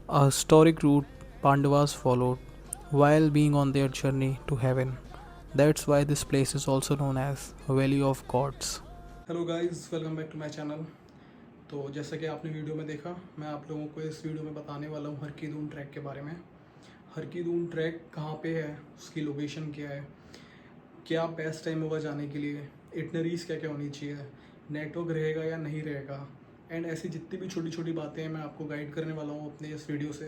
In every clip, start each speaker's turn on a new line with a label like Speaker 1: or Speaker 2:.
Speaker 1: A historic route Pandavas followed while being on their journey to heaven. That's why this place is also known as Valley of Gods. Hello guys, welcome back to my channel. तो जैसा कि आपने video में देखा, मैं आप लोगों को इस वीडियो में बताने वाला हूँ हरकी-दून ट्रैक के बारे में। हरकी-दून ट्रैक कहाँ पे है, उसकी लोकेशन क्या है, क्या बेस्ट टाइम होगा जाने के लिए, इटनरीज क्या क्या होनी चाहिए, नेटवर्क रहेगा या नहीं रहेगा, एंड ऐसी जितनी भी छोटी छोटी बातें हैं मैं आपको गाइड करने वाला हूँ अपने इस वीडियो से।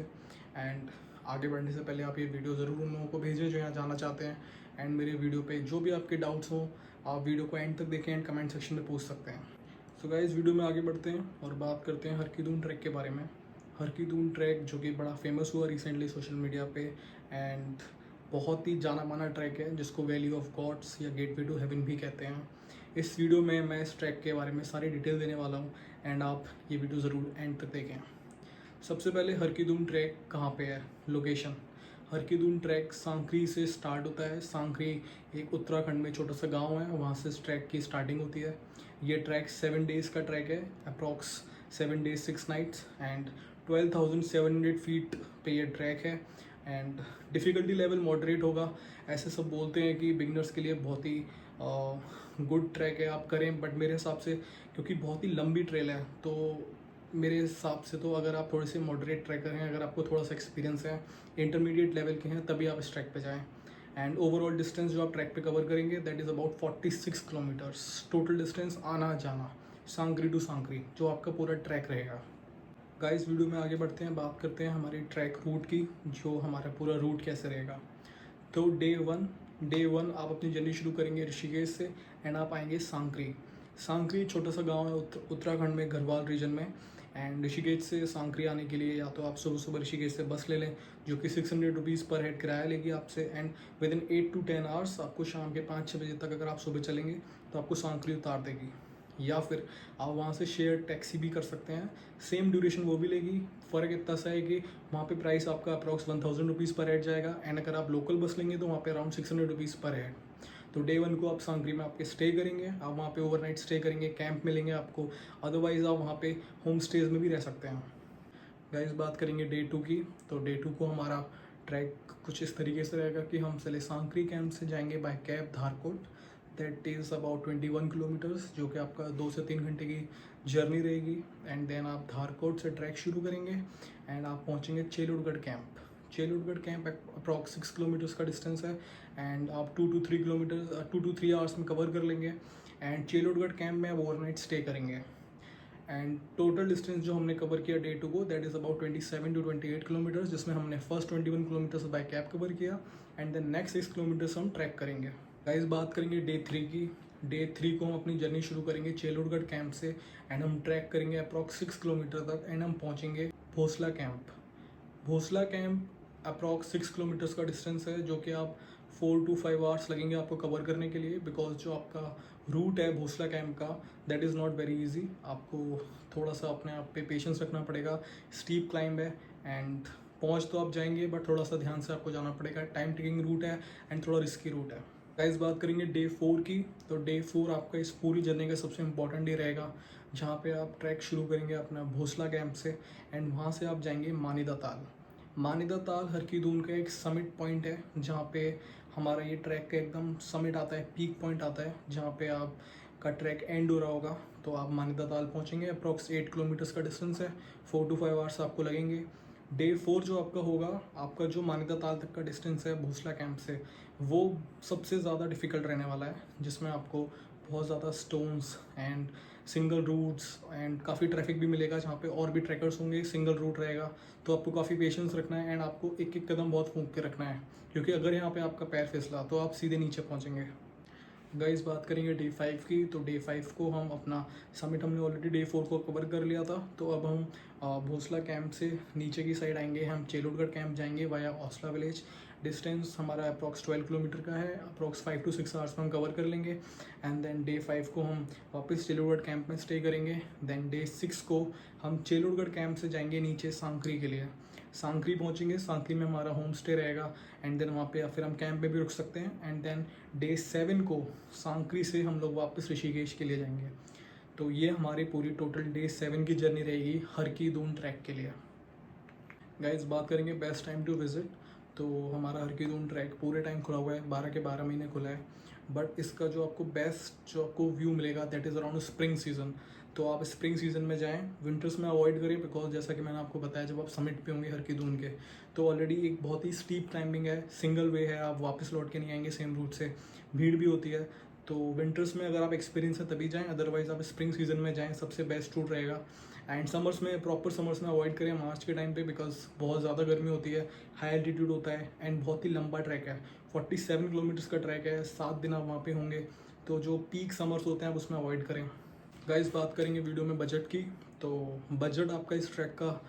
Speaker 1: एंड आगे बढ़ने से पहले आप ये वीडियो ज़रूर उन लोगों को भेजें जो यहाँ जाना चाहते हैं। एंड मेरे वीडियो पे जो भी आपके डाउट्स हो, आप वीडियो को एंड तक देखें एंड कमेंट सेक्शन में पूछ सकते हैं। सो गाइस, वीडियो में आगे बढ़ते हैं और बात करते हैं हरकी-दून ट्रैक के बारे में। हरकी-दून ट्रैक जो कि बड़ा फेमस हुआ रिसेंटली सोशल मीडिया पे, एंड बहुत ही जाना माना ट्रैक है जिसको वैली ऑफ गॉड्स या गेटवे टू हेवन भी कहते हैं। इस वीडियो में मैं इस ट्रैक के बारे में सारी डिटेल देने वाला हूँ एंड आप ये वीडियो ज़रूर एंड तक देखें। सबसे पहले हरकी-दून ट्रैक कहाँ पे है, लोकेशन। हरकी-दून ट्रैक सांक्री से स्टार्ट होता है। सांक्री एक उत्तराखंड में छोटा सा गांव है, वहाँ से इस ट्रैक की स्टार्टिंग होती है। ये ट्रैक 7 डेज़ का ट्रैक है, approx 7 days 6 nights, and 12,700 feet पे ये ट्रैक है। एंड डिफ़िकल्टी लेवल मॉडरेट होगा। ऐसे सब बोलते हैं कि बिगनर्स के लिए बहुत ही गुड ट्रैक है, आप करें, बट मेरे हिसाब से क्योंकि बहुत ही लंबी ट्रेल है, तो मेरे हिसाब से तो अगर आप थोड़े से मॉडरेट ट्रैकर हैं, अगर आपको थोड़ा सा एक्सपीरियंस है, इंटरमीडिएट लेवल के हैं, तभी आप इस ट्रैक पे जाएं। एंड ओवरऑल डिस्टेंस जो आप ट्रैक पे कवर करेंगे that is about 46 kilometres total distance आना जाना, सांकरी टू सांकरी जो आपका पूरा ट्रैक रहेगा। गाइस, वीडियो में आगे बढ़ते हैं, बात करते हैं हमारी ट्रैक रूट की, जो हमारा पूरा रूट कैसे रहेगा। तो डे वन आप अपनी जर्नी शुरू करेंगे ऋषिकेश से, एंड आप आएंगे सांकरी। सांकरी छोटा सा गांव है उत्तराखंड में, गढ़वाल रीजन में। एंड ऋषिकेश से सांकरी आने के लिए या तो आप सुबह सुबह ऋषिकेश से बस ले लें, जो कि 600 रुपीज़ पर हेड किराया लेगी आपसे, and with in 8 to 10 hours आपको शाम के 5-6 बजे तक अगर आप सुबह चलेंगे तो आपको सांकरी उतार देगी। या फिर आप वहाँ से शेयर टैक्सी भी कर सकते हैं, सेम ड्यूरेशन वो भी लेगी। फ़र्क इतना सा है कि वहाँ पे प्राइस आपका अप्रॉक्स 1000 रुपीज़ पर हेड जाएगा, एंड अगर आप लोकल बस लेंगे तो वहाँ पे अराउंड 600 रुपीज़ पर हेड। तो डे 1 को आप सांकरी में आपके स्टे करेंगे, आप वहाँ पे ओवरनाइट स्टे करेंगे, कैंप मिलेंगे आपको, अदरवाइज़ आप वहाँ पे होम स्टेज में भी रह सकते हैं। गाइस, बात करेंगे डे 2 की। तो डे 2 को हमारा ट्रैक कुछ इस तरीके से रहेगा कि हम पहले सांकरी कैंप से जाएंगे by cab Dharkot. That is about 21 kilometres, जो कि आपका 2 से 3 घंटे की जर्नी रहेगी। एंड देन आप धारकोट से ट्रैक शुरू करेंगे एंड आप पहुंचेंगे चेलुड़गढ़ कैंप। चेलुड़गढ़ कैंप अप्रॉक्स 6 किलोमीटर्स का डिस्टेंस है, एंड आप 2 to 3 आवर्स में कवर कर लेंगे। एंड चेलुड़गढ़ कैंप में आप ओवरनाइट स्टे करेंगे। एंड टोटल डिस्टेंस जो हमने कवर किया डे 2 को that is about 27 to 28 kilometres, जिसमें हमने first 21 kilometres by cab cover किया, एंड देन नेक्स्ट 6 किलोमीटर्स हम ट्रैक करेंगे। गाइस, बात करेंगे डे 3 की। डे 3 को हम अपनी जर्नी शुरू करेंगे चेलुड़गढ़ कैंप से, एंड हम ट्रैक करेंगे अप्रॉक्स 6 किलोमीटर तक, एंड हम पहुँचेंगे Bhosla camp. Bhosla camp approx 6 kilometres का डिस्टेंस है, जो कि आप 4 to 5 आवर्स लगेंगे आपको कवर करने के लिए, बिकॉज जो आपका रूट है भोसला कैंप का that is not very easy. आपको थोड़ा सा अपने आप पे पेशेंस रखना पड़ेगा, स्टीप क्लाइंब है, एंड पहुंच तो आप जाएंगे बट थोड़ा सा ध्यान से आपको जाना पड़ेगा, टाइम टेकिंग रूट है एंड थोड़ा रिस्की रूट है। गाइस, बात करेंगे डे 4 की। तो डे 4 आपका इस पूरी जर्नी का सबसे इम्पॉर्टेंट डे रहेगा, जहाँ पे आप ट्रैक शुरू करेंगे अपना भोसला कैंप से, एंड वहाँ से आप जाएंगे मानिदा ताल। मानिदा ताल हरकी-दून का एक समिट पॉइंट है, जहाँ पे हमारा ये ट्रैक का एकदम समिट आता है, पीक पॉइंट आता है, जहाँ पे आप का ट्रैक एंड हो रहा होगा। तो आप मानिदा ताल पहुँचेंगे, अप्रॉक्स 8 किलोमीटर्स का डिस्टेंस है, 4 to 5 आवर्स आपको लगेंगे। डे 4 जो आपका होगा, आपका जो मानिदा ताल तक का डिस्टेंस है भोसला कैंप से, वो सबसे ज़्यादा डिफ़िकल्ट रहने वाला है, जिसमें आपको बहुत ज़्यादा stones and single routes and काफ़ी ट्रैफिक भी मिलेगा, जहाँ पे और भी ट्रैकर्स होंगे, सिंगल रूट रहेगा। तो आपको काफ़ी पेशेंस रखना है, एंड आपको एक एक कदम बहुत फूंक के रखना है, क्योंकि अगर यहाँ पे आपका पैर फिसला तो आप सीधे नीचे पहुँचेंगे। गाइस, बात करेंगे डे 5 की। तो डे 5 को हम अपना समिट हमने ऑलरेडी डे 4 को कवर कर लिया था, तो अब हम भोसला कैंप से नीचे की साइड आएंगे, हम चेलुड़गढ़ कैंप जाएंगे वाया औसला विलेज। डिस्टेंस हमारा अप्रॉक्स 12 किलोमीटर का है, अप्रॉक्स 5 to 6 आवर्स में हम कवर कर लेंगे। एंड देन डे 5 को हम वापस चेलुड़गढ़ कैंप में स्टे करेंगे। देन डे 6 को हम चेलुड़गढ़ कैंप से जाएंगे नीचे सांकरी के लिए। सांकरी पहुंचेंगे, सांकरी में हमारा होम स्टे रहेगा, एंड देन वहाँ पे फिर हम कैंप में भी रुक सकते हैं। एंड देन डे 7 को सांकरी से हम लोग वापस ऋषिकेश के लिए जाएंगे। तो ये हमारी पूरी टोटल डे 7 की जर्नी रहेगी हरकी-दून ट्रैक के लिए। गाइस बात करेंगे बेस्ट टाइम टू विज़िट, तो हमारा हरकी-दून ट्रैक पूरे टाइम खुला हुआ है, 12 के 12 महीने खुला है। बट इसका जो आपको बेस्ट जो आपको व्यू मिलेगा that is around spring season. तो आप स्प्रिंग सीज़न में जाएँ, विंटर्स में अवॉइड करिए बिकॉज़ जैसा कि मैंने आपको बताया जब आप समिट पे होंगे हरकी-दून के, तो ऑलरेडी एक बहुत ही स्टीप क्लाइंबिंग है, सिंगल वे है, आप वापस लौट के नहीं आएँगे सेम रूट से, भीड़ भी होती है। तो विंटर्स में अगर आप एक्सपीरियंस है तभी जाएँ, अदरवाइज़ आप स्प्रिंग सीज़न में जाएँ, सबसे बेस्ट रूट रहेगा। एंड समर्स में, प्रॉपर समर्स में अवॉइड करें मार्च के टाइम पे बिकॉज बहुत ज़्यादा गर्मी होती है, हाई एल्टीट्यूड होता है एंड बहुत ही लंबा ट्रैक है, 47 किलोमीटर्स का ट्रैक है, 7 दिन आप वहाँ पे होंगे। तो जो पीक समर्स होते हैं आप उसमें अवॉइड करें। गाइस बात करेंगे वीडियो में बजट की, तो बजट आपका इस ट्रैक का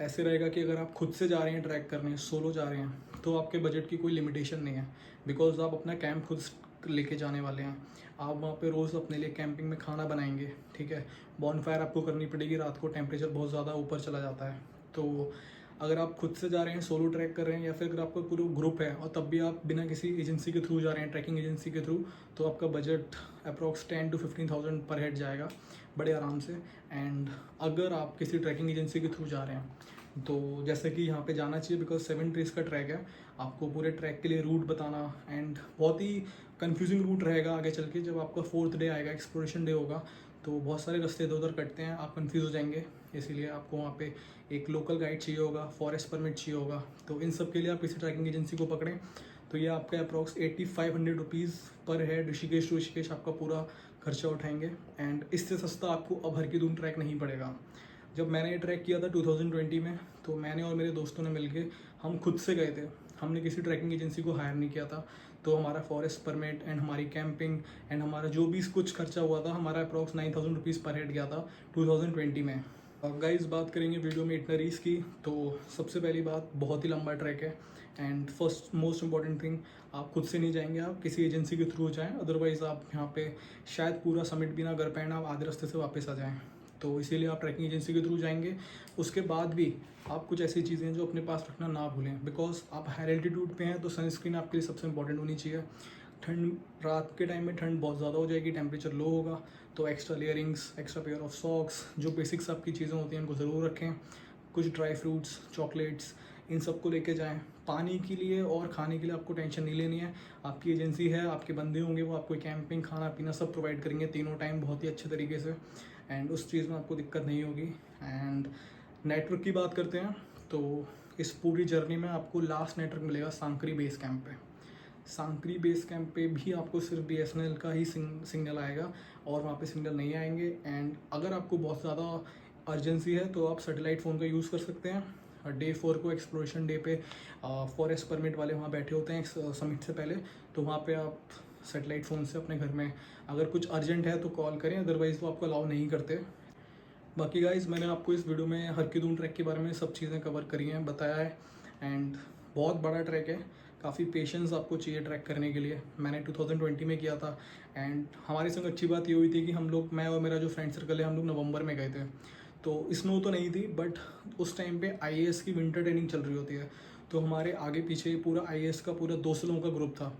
Speaker 1: ऐसे रहेगा कि अगर आप खुद से जा रहे हैं ट्रैक करने, सोलो जा रहे हैं, तो आपके बजट की कोई लिमिटेशन नहीं है बिकॉज आप अपना कैंप खुद लेके जाने वाले हैं। आप वहाँ पे रोज़ अपने लिए कैंपिंग में खाना बनाएंगे, ठीक है। बॉनफायर आपको करनी पड़ेगी, रात को टेम्परेचर बहुत ज़्यादा ऊपर चला जाता है। तो अगर आप खुद से जा रहे हैं, सोलो ट्रैक कर रहे हैं, या फिर अगर आपका पूरा ग्रुप है और तब भी आप बिना किसी एजेंसी के थ्रू जा रहे हैं, ट्रैकिंग एजेंसी के थ्रू, तो आपका बजट अप्रॉक्स 10 to 15,000 पर हेड जाएगा बड़े आराम से। एंड अगर आप किसी ट्रैकिंग एजेंसी के थ्रू जा रहे हैं तो जैसे कि यहाँ पे जाना चाहिए बिकॉज 7 डेज़ का ट्रैक है, आपको पूरे ट्रैक के लिए रूट बताना एंड बहुत ही कंफ्यूजिंग रूट रहेगा आगे चल के। जब आपका 4th डे आएगा, एक्सप्लोरेशन डे होगा, तो बहुत सारे रास्ते इधर उधर कटते हैं, आप कंफ्यूज हो जाएंगे। इसीलिए आपको वहाँ पे एक लोकल गाइड चाहिए होगा, फॉरेस्ट परमिट चाहिए होगा। तो इन सब के लिए आप किसी ट्रैकिंग एजेंसी को पकड़ें तो ये आपका अप्रॉक्स 8500 रुपीज़ पर हेड ऋषिकेश टू ऋषिकेश आपका पूरा खर्चा उठाएंगे। एंड इससे सस्ता आपको अब हरकी-दून ट्रैक नहीं पड़ेगा। जब मैंने ये ट्रैक किया था 2020 में, तो मैंने और मेरे दोस्तों ने मिलके हम खुद से गए थे, हमने किसी ट्रैकिंग एजेंसी को हायर नहीं किया था। तो हमारा फॉरेस्ट परमिट एंड हमारी कैंपिंग एंड हमारा जो भी कुछ खर्चा हुआ था, हमारा अप्रॉक्स 9000 रुपीज़ पर हेड गया था 2020 में। अब गाइस बात करेंगे वीडियो में इटनरीज की, तो सबसे पहली बात, बहुत ही लंबा ट्रैक है and first most important thing, आप खुद से नहीं जाएंगे, आप किसी एजेंसी के थ्रू जाएं, अदरवाइज़ आप यहाँ पे शायद पूरा समिट भी ना कर पाएँ, आप आधे रास्ते से वापस आ जाएँ। तो इसीलिए आप ट्रैकिंग एजेंसी के थ्रू जाएंगे। उसके बाद भी आप कुछ ऐसी चीज़ें जो अपने पास रखना ना भूलें बिकॉज आप हाई एल्टीट्यूड पे हैं, तो सनस्क्रीन आपके लिए सबसे इंपॉर्टेंट होनी चाहिए। ठंड, रात के टाइम में ठंड बहुत ज़्यादा हो जाएगी, टेम्परेचर लो होगा, तो extra लेयरिंग्स, extra pair of socks, जो बेसिक्स आपकी चीज़ें होती हैं उनको ज़रूर रखें। कुछ ड्राई फ्रूट्स, चॉकलेट्स, इन सब को लेके जाएं। पानी के लिए और खाने के लिए आपको टेंशन नहीं लेनी है, आपकी एजेंसी है, आपके बंदे होंगे, वो आपको कैंपिंग, खाना पीना सब प्रोवाइड करेंगे तीनों टाइम बहुत ही अच्छे तरीके से, एंड उस चीज़ में आपको दिक्कत नहीं होगी। एंड नेटवर्क की बात करते हैं, तो इस पूरी जर्नी में आपको लास्ट नेटवर्क मिलेगा सांकरी बेस कैंप पे। सांकरी बेस कैंप पे भी आपको सिर्फ BSNL का ही सिग्नल आएगा और वहाँ पे सिग्नल नहीं आएंगे। एंड अगर आपको बहुत ज़्यादा अर्जेंसी है तो आप सैटेलाइट फ़ोन का यूज़ कर सकते हैं। डे 4 को, एक्सप्लोरेशन डे पे, फॉरेस्ट परमिट वाले वहाँ बैठे होते हैं समिट से पहले, तो वहाँ पे आप सैटेलाइट फ़ोन से अपने घर में अगर कुछ अर्जेंट है तो कॉल करें, अदरवाइज़ वो आपको अलाउ नहीं करते। बाकी गाइज़ मैंने आपको इस वीडियो में हरकी-दून ट्रैक के बारे में सब चीज़ें कवर करी हैं, बताया है। एंड बहुत बड़ा ट्रैक है, काफ़ी पेशेंस आपको चाहिए ट्रैक करने के लिए। मैंने 2020 में किया था एंड हमारे संग अच्छी बात ये हुई थी कि हम लोग, मैं और मेरा जो फ्रेंड सर्कल है, हम लोग नवंबर में गए थे। तो स्नो तो नहीं थी बट उस टाइम पे IAS की विंटर ट्रेनिंग चल रही होती है, तो हमारे आगे पीछे पूरा IAS का पूरा 200 लोगों का ग्रुप था,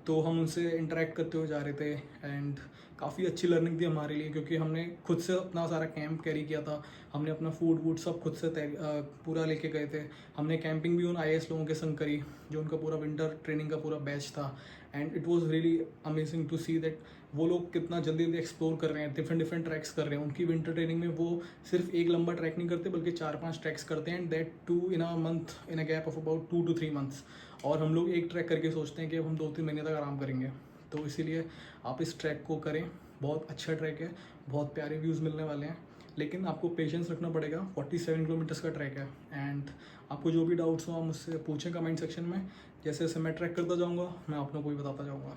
Speaker 1: तो हम उनसे इंटरेक्ट करते हुए जा रहे थे। एंड काफ़ी अच्छी लर्निंग थी हमारे लिए क्योंकि हमने खुद से अपना सारा कैंप कैरी किया था, हमने अपना फूड वूड सब खुद से पूरा लेके गए थे। हमने कैंपिंग भी उन IAS लोगों के संग करी जो उनका पूरा विंटर ट्रेनिंग का पूरा बैच था। And it was really amazing to see that वो लोग कितना जल्दी जल्दी एक्सप्लोर कर रहे हैं, डिफरेंट डिफरेंट ट्रैक्स कर रहे हैं। उनकी विंटर ट्रेनिंग में वो सिर्फ एक लंबा ट्रैक नहीं करते बल्कि 4-5 ट्रैक्स करते हैं, and that too in a month, in a gap of about 2 to 3 months। और हम लोग एक ट्रैक करके सोचते हैं कि अब हम 2-3 महीने तक आराम करेंगे। तो इसीलिए आप इस ट्रैक को करें, बहुत अच्छा ट्रैक है, बहुत प्यारे व्यूज़ मिलने वाले हैं, लेकिन आपको पेशेंस रखना पड़ेगा। 47 किलोमीटर्स का ट्रैक है। एंड आपको जो भी डाउट्स हो आप मुझसे पूछें कमेंट सेक्शन में, जैसे जैसे मैं ट्रैक करता जाऊँगा मैं आप लोगों को भी बताता जाऊँगा।